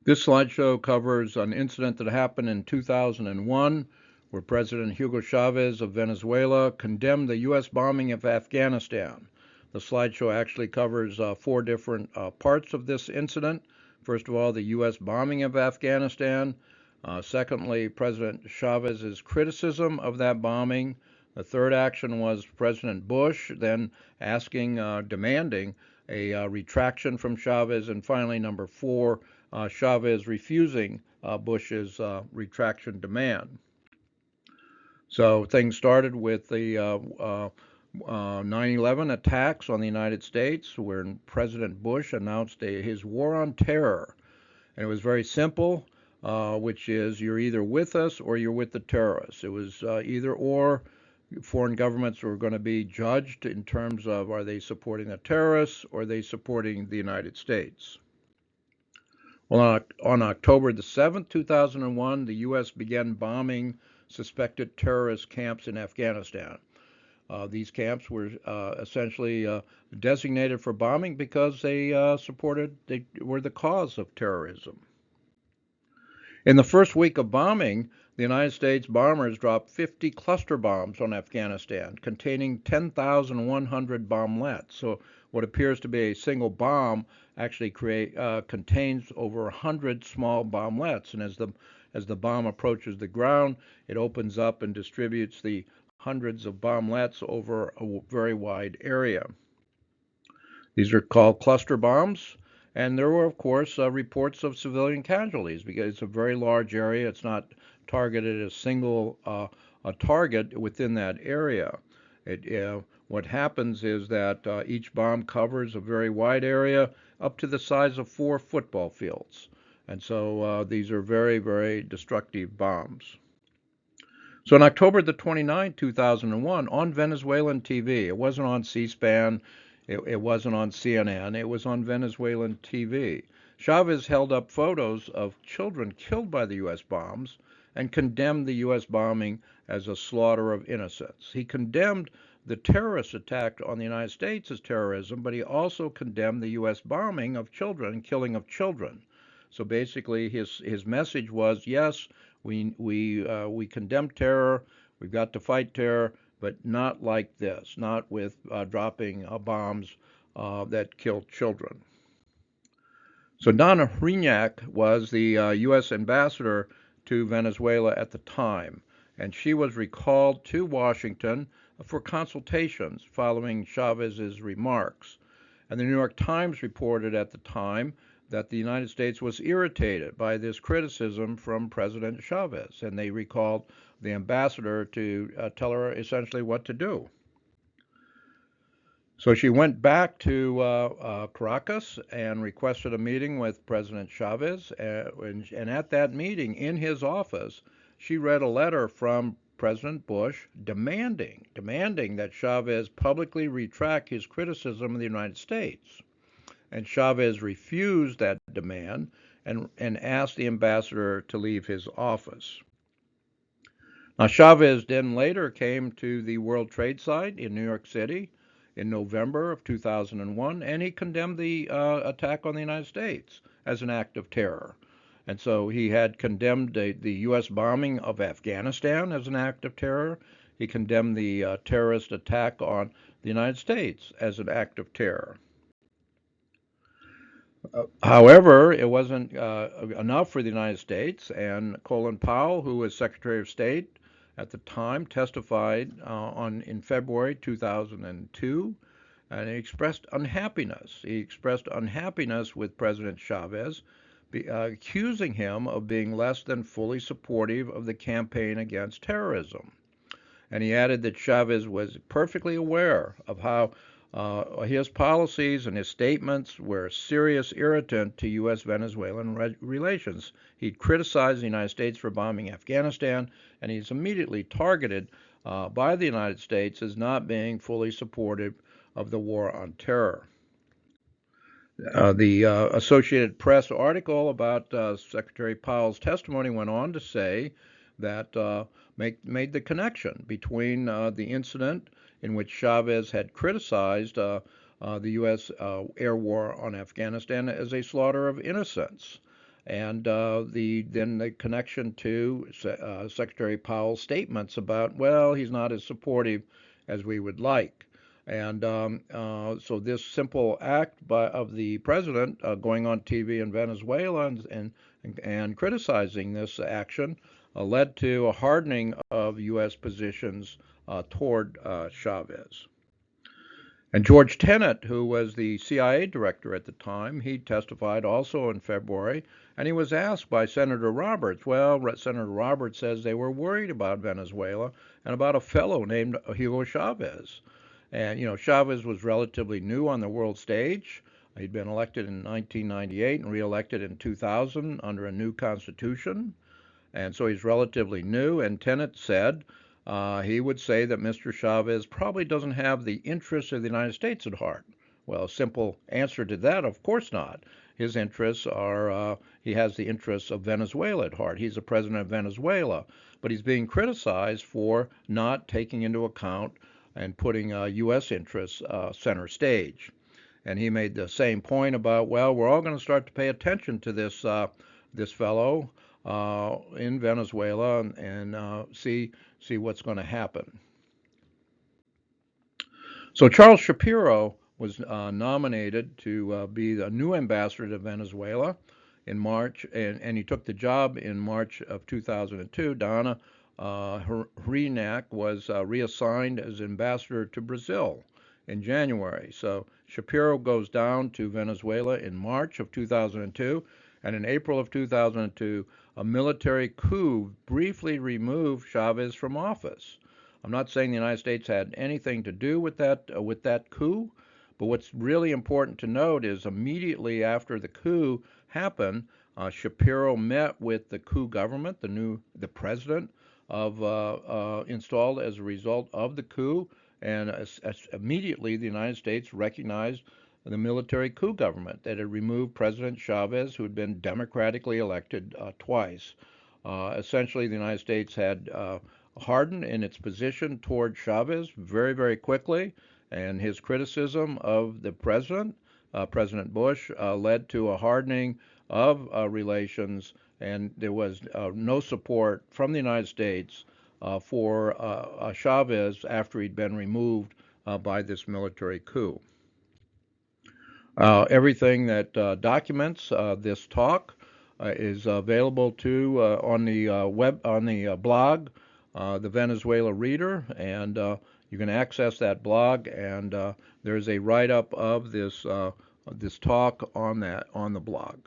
This slideshow covers an incident that happened in 2001 where President Hugo Chavez of Venezuela condemned the U.S. bombing of Afghanistan. The slideshow actually covers four different parts of this incident. First of all, the U.S. bombing of Afghanistan. Secondly, President Chavez's criticism of that bombing. The third action was President Bush then demanding a retraction from Chavez. And finally, number four, Chavez refusing Bush's retraction demand. So things started with the 9/11 attacks on the United States, where President Bush announced his war on terror. And it was very simple, which is you're either with us or you're with the terrorists. It was either or. Foreign governments were going to be judged in terms of are they supporting the terrorists or are they supporting the United States. Well, on October the 7th, 2001, the U.S. began bombing suspected terrorist camps in Afghanistan. These camps were essentially designated for bombing because they were the cause of terrorism. In the first week of bombing, the United States bombers dropped 50 cluster bombs on Afghanistan, containing 10,100 bomblets. So what appears to be a single bomb actually contains over 100 small bomblets. And as the bomb approaches the ground, it opens up and distributes the hundreds of bomblets over a very wide area. These are called cluster bombs. And there were, of course, reports of civilian casualties because it's a very large area. It's not targeted as a target within that area. What happens is that each bomb covers a very wide area up to the size of 4 football fields. And so these are very, very destructive bombs. So on October the 29th, 2001, on Venezuelan TV, it wasn't on C-SPAN, it wasn't on CNN, it was on Venezuelan TV. Chavez held up photos of children killed by the U.S. bombs and condemned the U.S. bombing as a slaughter of innocents. He condemned the terrorist attack on the United States as terrorism, but he also condemned the U.S. bombing of children, killing of children. So basically, his message was, yes, we condemn terror, we've got to fight terror, but not like this, not with dropping bombs that kill children. So Donna Hrignac was the U.S. ambassador to Venezuela at the time, and she was recalled to Washington for consultations following Chavez's remarks. And the New York Times reported at the time that the United States was irritated by this criticism from President Chavez, and they recalled the ambassador to tell her essentially what to do. So she went back to Caracas and requested a meeting with President Chavez, and at that meeting in his office, she read a letter from President Bush demanding that Chavez publicly retract his criticism of the United States. And Chavez refused that demand and asked the ambassador to leave his office. Now, Chavez then later came to the World Trade Site in New York City in November of 2001, and he condemned the attack on the United States as an act of terror. And so he had condemned the U.S. bombing of Afghanistan as an act of terror. He condemned the terrorist attack on the United States as an act of terror. However, it wasn't enough for the United States, and Colin Powell, who was Secretary of State at the time, testified in February 2002, and he expressed unhappiness. He expressed unhappiness with President Chavez, accusing him of being less than fully supportive of the campaign against terrorism. And he added that Chavez was perfectly aware of how his policies and his statements were a serious irritant to U.S.-Venezuelan relations. He'd criticized the United States for bombing Afghanistan, and he's immediately targeted by the United States as not being fully supportive of the war on terror. The Associated Press article about Secretary Powell's testimony went on to say that made the connection between the incident in which Chavez had criticized the U.S. air war on Afghanistan as a slaughter of innocents. and the connection to Secretary Powell's statements about, well, he's not as supportive as we would like. And so this simple act of the president going on TV in Venezuela and criticizing this action led to a hardening of U.S. positions toward Chavez. And George Tenet, who was the CIA director at the time, he testified also in February, and he was asked by Senator Roberts. Well, Senator Roberts says they were worried about Venezuela and about a fellow named Hugo Chavez. And, Chavez was relatively new on the world stage. He'd been elected in 1998 and reelected in 2000 under a new constitution. And so he's relatively new. And Tenet said he would say that Mr. Chavez probably doesn't have the interests of the United States at heart. Well, a simple answer to that, of course not. His interests are, he has the interests of Venezuela at heart. He's the president of Venezuela, but he's being criticized for not taking into account and putting U.S. interests center stage. And he made the same point about, well, we're all going to start to pay attention to this fellow in Venezuela and see what's going to happen. So Charles Shapiro was nominated to be the new ambassador to Venezuela in March, and he took the job in March of 2002. Donna Hrenak was reassigned as ambassador to Brazil in January. So Shapiro goes down to Venezuela in March of 2002, and in April of 2002, a military coup briefly removed Chavez from office. I'm not saying the United States had anything to do with that coup, but what's really important to note is immediately after the coup happened, Shapiro met with the coup government, the president installed as a result of the coup, and immediately the United States recognized the military coup government that had removed President Chavez, who had been democratically elected twice. Essentially, the United States had hardened in its position toward Chavez very, very quickly, and his criticism of the president, President Bush, led to a hardening of relations, and there was no support from the United States for Chavez after he'd been removed by this military coup. Everything that documents this talk is available on the blog, the Venezuela Reader, and you can access that blog. And there's a write-up of this talk on the blog.